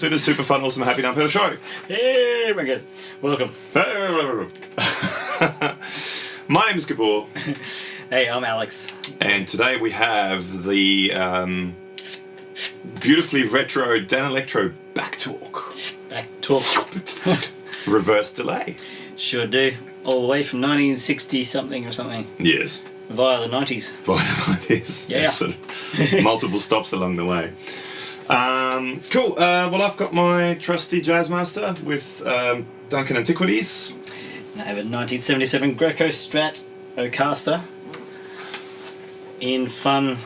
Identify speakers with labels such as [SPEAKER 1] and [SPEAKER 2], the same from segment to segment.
[SPEAKER 1] to the super fun, awesome, happy, down pedal show.
[SPEAKER 2] Hey, my good. Welcome.
[SPEAKER 1] My name is Gabor.
[SPEAKER 2] Hey, I'm Alex.
[SPEAKER 1] And today we have the beautifully retro Danelectro back talk.
[SPEAKER 2] Back talk.
[SPEAKER 1] Reverse delay.
[SPEAKER 2] Sure do. All the way from 1960 something or something.
[SPEAKER 1] Yes.
[SPEAKER 2] Via the 90s.
[SPEAKER 1] Via the 90s.
[SPEAKER 2] Yeah.
[SPEAKER 1] Sort of multiple stops along the way. Cool. Well, I've got my trusty Jazzmaster with Duncan Antiquities.
[SPEAKER 2] And I have a 1977 Greco Strat Ocaster in fun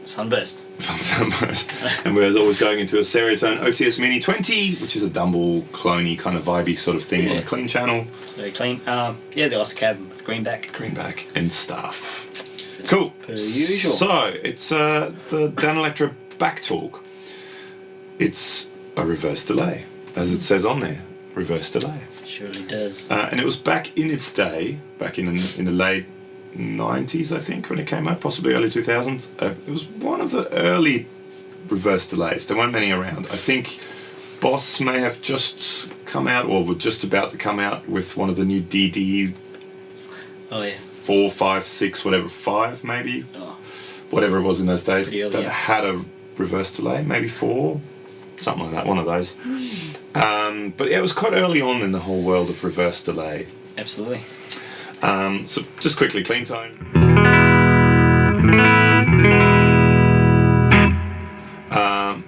[SPEAKER 2] sunburst.
[SPEAKER 1] Fun sunburst. And we're always going into a Seriatone OTS Mini 20, which is a Dumble, cloney, kind of vibey sort of thing on a clean channel.
[SPEAKER 2] Very clean. Yeah, the Oscar cab with greenback.
[SPEAKER 1] Greenback and stuff. Cool.
[SPEAKER 2] Per usual.
[SPEAKER 1] So, it's the Danelectro back talk. It's a reverse delay, as it says on there. Reverse delay.
[SPEAKER 2] Surely does.
[SPEAKER 1] And it was back in its day, back in the late 90s, I think, when it came out, possibly early 2000s. It was one of the early reverse delays. There weren't many around. I think Boss may have just come out, or were just about to come out with one of the new DD.
[SPEAKER 2] Oh, yeah.
[SPEAKER 1] 4, 5, 6, whatever, 5 maybe.
[SPEAKER 2] Oh.
[SPEAKER 1] Whatever it was in those days.
[SPEAKER 2] Pretty early,
[SPEAKER 1] That
[SPEAKER 2] yeah.
[SPEAKER 1] had a reverse delay, maybe 4. Something like that, one of those. But it was quite early on in the whole world of reverse delay.
[SPEAKER 2] Absolutely.
[SPEAKER 1] So just quickly, clean tone.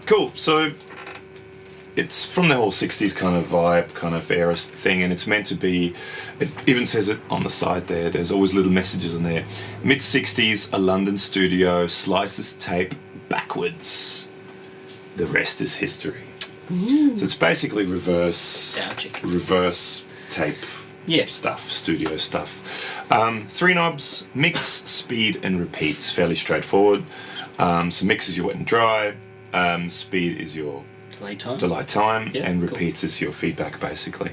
[SPEAKER 1] Cool, so it's from the whole 60s kind of vibe, kind of era thing, and it's meant to be, it even says it on the side there, there's always little messages on there. Mid-60s, a London studio slices tape backwards. The rest is history. Ooh. So it's basically reverse tape stuff, studio stuff. 3 knobs, mix, speed, and repeats. Fairly straightforward. So mix is your wet and dry. Speed is your delay time,
[SPEAKER 2] yeah,
[SPEAKER 1] and repeats is your feedback, basically.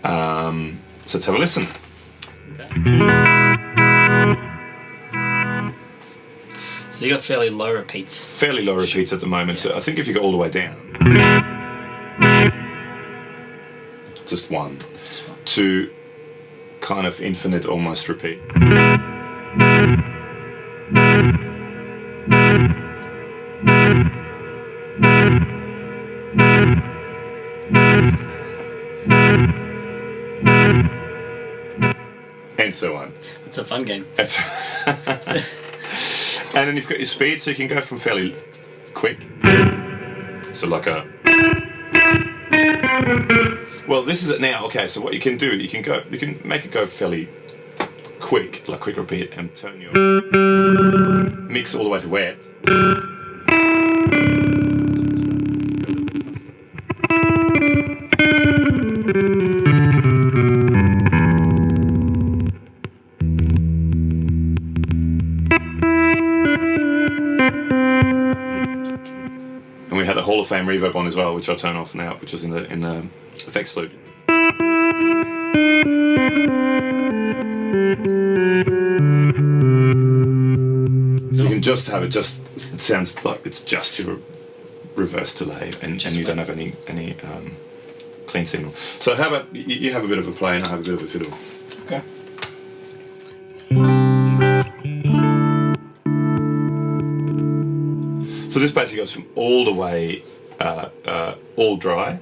[SPEAKER 1] So let's have a listen.
[SPEAKER 2] Okay. So you got fairly low repeats.
[SPEAKER 1] Fairly low repeats at the moment.
[SPEAKER 2] Yeah.
[SPEAKER 1] So I think if you go all the way down, just one. To kind of infinite almost repeat. And so on.
[SPEAKER 2] It's a fun game.
[SPEAKER 1] And then you've got your speed, so you can go from fairly quick. So like a... Well, this is it now. Okay, so what you can do, you can make it go fairly quick, like quick repeat, and turn your mix all the way to wet. And we had the Hall of Fame reverb on as well, which I'll turn off now, which was in the effects loop. So you can just have it. It sounds like it's just your reverse delay, and you don't have any clean signal. So how about you have a bit of a play and I have a bit of a fiddle.
[SPEAKER 2] Okay.
[SPEAKER 1] So this basically goes from all the way, all dry,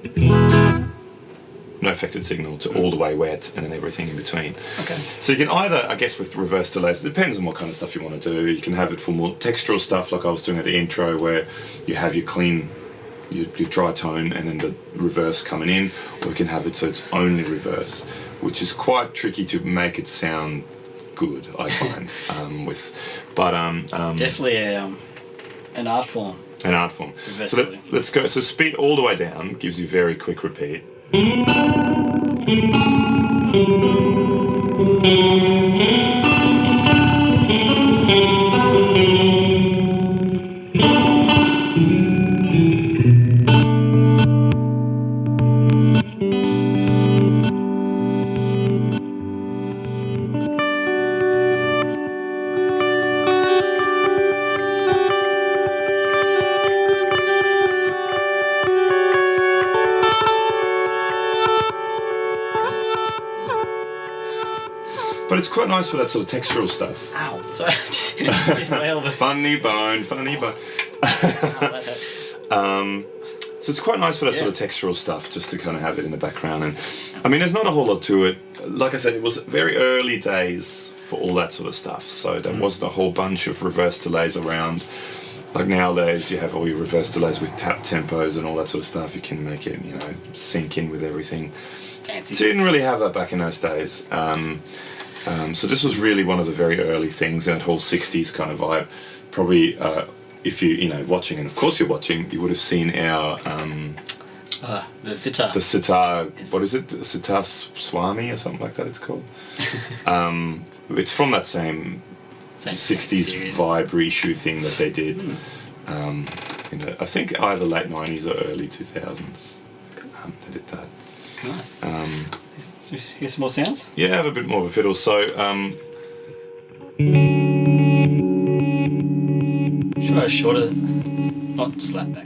[SPEAKER 1] no affected signal, to all the way wet, and then everything in between.
[SPEAKER 2] Okay.
[SPEAKER 1] So you can either, I guess with reverse delays, it depends on what kind of stuff you want to do. You can have it for more textural stuff, like I was doing at the intro, where you have your clean, your dry tone, and then the reverse coming in, or you can have it so it's only reverse, which is quite tricky to make it sound good, I find.
[SPEAKER 2] Definitely an art form.
[SPEAKER 1] An art form. So let's go. So speed all the way down gives you very quick repeat. But it's quite nice for that sort of textural stuff.
[SPEAKER 2] Ow! Sorry, just my elbow.
[SPEAKER 1] Funny bone.
[SPEAKER 2] Ow, that hurt.
[SPEAKER 1] So it's quite nice for that sort of textural stuff, just to kind of have it in the background. And I mean, there's not a whole lot to it. Like I said, it was very early days for all that sort of stuff. So there wasn't a whole bunch of reverse delays around. Like nowadays, you have all your reverse delays with tap tempos and all that sort of stuff. You can make it, sync in with everything.
[SPEAKER 2] Fancy.
[SPEAKER 1] So you didn't really have that back in those days. So this was really one of the very early things in that whole 60s kind of vibe. Probably, if you watching, and of course you're watching, you would have seen our
[SPEAKER 2] the sitar.
[SPEAKER 1] the sitar.
[SPEAKER 2] Yes.
[SPEAKER 1] What is it? The sitar Swami or something like that. It's called. It's from that same 60s
[SPEAKER 2] series.
[SPEAKER 1] vibe reissue thing that they did. I think either late 90s or early 2000s. They did that.
[SPEAKER 2] Nice. Hear some more sounds?
[SPEAKER 1] Yeah, have a bit more of a fiddle. So,
[SPEAKER 2] Try a shorter, not slap back.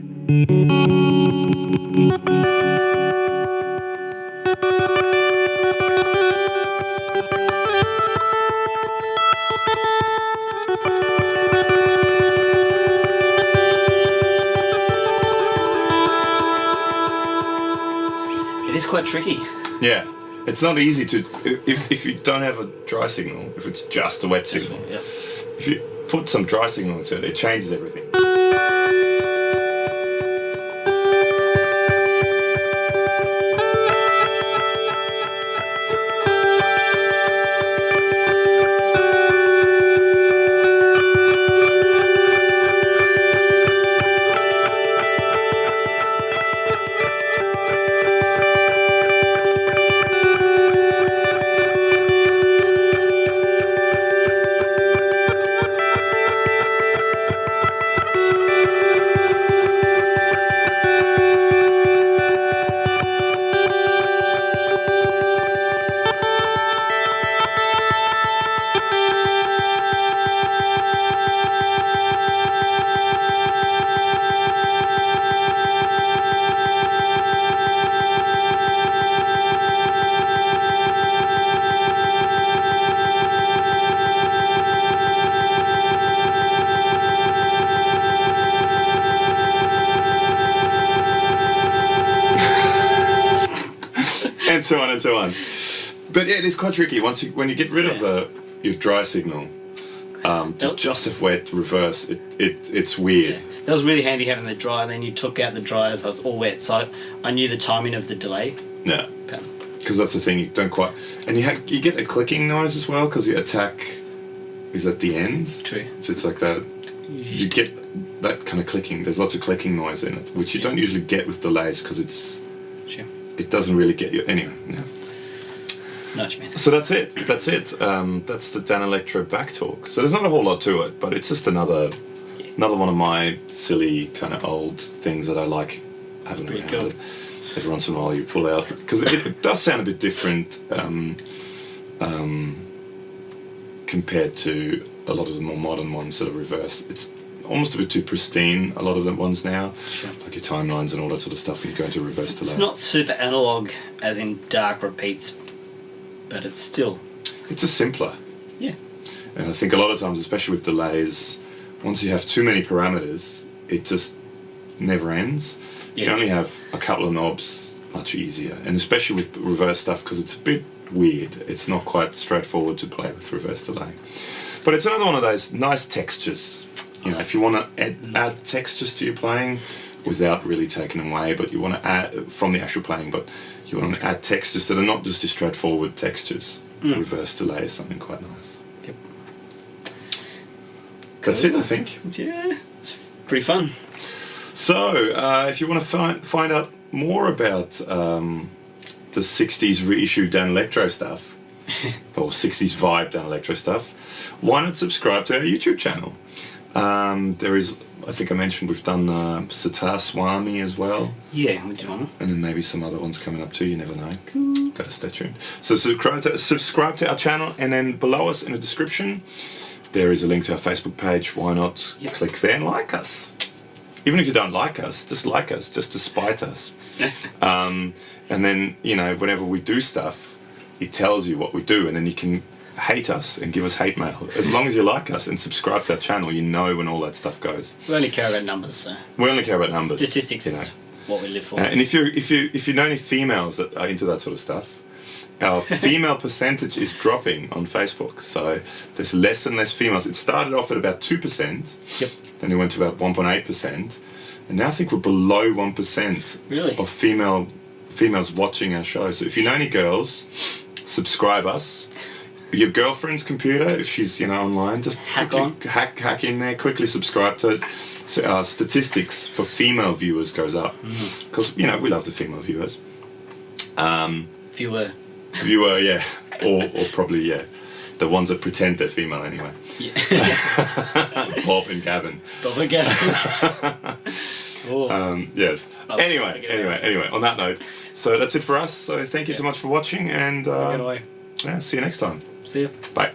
[SPEAKER 2] It is quite tricky.
[SPEAKER 1] yeah, it's not easy to if you don't have a dry signal. If it's just a wet signal,
[SPEAKER 2] Yeah.
[SPEAKER 1] if you put some dry signal into it, it changes everything. And so on and so on. But yeah, it is quite tricky. When you get rid of your dry signal, to just have wet reverse, it's weird.
[SPEAKER 2] Yeah. That was really handy having the dry, and then you took out the dry as I was all wet, so I knew the timing of the delay.
[SPEAKER 1] Yeah,
[SPEAKER 2] pattern.
[SPEAKER 1] because that's the thing, you don't quite, and you get a clicking noise as well because your attack is at the end.
[SPEAKER 2] True.
[SPEAKER 1] So it's like that. You get that kind of clicking. There's lots of clicking noise in it, which you don't usually get with delays because it doesn't really get you anyway. Yeah.
[SPEAKER 2] No, what you mean.
[SPEAKER 1] So that's it. That's it. That's the Danelectro back talk. So there's not a whole lot to it, but it's just another one of my silly kind of old things that I like having around.
[SPEAKER 2] Cool.
[SPEAKER 1] Every once in a while you pull out because it does sound a bit different compared to a lot of the more modern ones that are reversed. It's almost a bit too pristine, a lot of the ones now.
[SPEAKER 2] Sure.
[SPEAKER 1] Like your timelines and all that sort of stuff when you go into reverse delay.
[SPEAKER 2] It's not super analog as in dark repeats, but it's still...
[SPEAKER 1] It's just simpler.
[SPEAKER 2] Yeah.
[SPEAKER 1] And I think a lot of times, especially with delays, once you have too many parameters, it just never ends. You
[SPEAKER 2] Yeah.
[SPEAKER 1] only have a couple of knobs, much easier. And especially with reverse stuff, because it's a bit weird. It's not quite straightforward to play with reverse delay. But it's another one of those nice textures. You know, if you want to add textures to your playing without really taking away, but you want to add from the actual playing, but you want to add textures that are not just your straightforward textures. Reverse delay is something quite nice.
[SPEAKER 2] Yep.
[SPEAKER 1] That's it, I think.
[SPEAKER 2] Yeah, it's pretty fun.
[SPEAKER 1] So, if you want to find out more about the 60s reissue Danelectro stuff, or 60s vibe Danelectro stuff, why not subscribe to our YouTube channel? There is, I think I mentioned we've done Sitar Swami as well.
[SPEAKER 2] Yeah, we did one.
[SPEAKER 1] And then maybe some other ones coming up too, you never know. Cool. Gotta stay tuned. So subscribe to our channel, and then below us in the description there is a link to our Facebook page. Why not click there and like us? Even if you don't like us, just to spite us. And then, you know, whenever we do stuff, it tells you what we do, and then you can hate us and give us hate mail. As long as you like us and subscribe to our channel, you know when all that stuff goes.
[SPEAKER 2] We only care about numbers, so.
[SPEAKER 1] We only care about numbers.
[SPEAKER 2] Statistics is what we live for.
[SPEAKER 1] And if you know any females that are into that sort of stuff, our female percentage is dropping on Facebook. So there's less and less females. It started off at about 2%.
[SPEAKER 2] Yep.
[SPEAKER 1] Then it went to about 1.8%. And now I think we're below 1%
[SPEAKER 2] Really?
[SPEAKER 1] of females watching our show. So if you know any girls, subscribe us. Your girlfriend's computer, if she's online, just hack in there, quickly subscribe to it. So our statistics for female viewers goes up because we love the female viewers. Viewer, yeah, or probably the ones that pretend they're female anyway.
[SPEAKER 2] Yeah.
[SPEAKER 1] Bob and Gavin. Yes. Anyway, on that note, so that's it for us. So thank you so much for watching, and
[SPEAKER 2] Get away.
[SPEAKER 1] see you next time.
[SPEAKER 2] See ya.
[SPEAKER 1] Bye.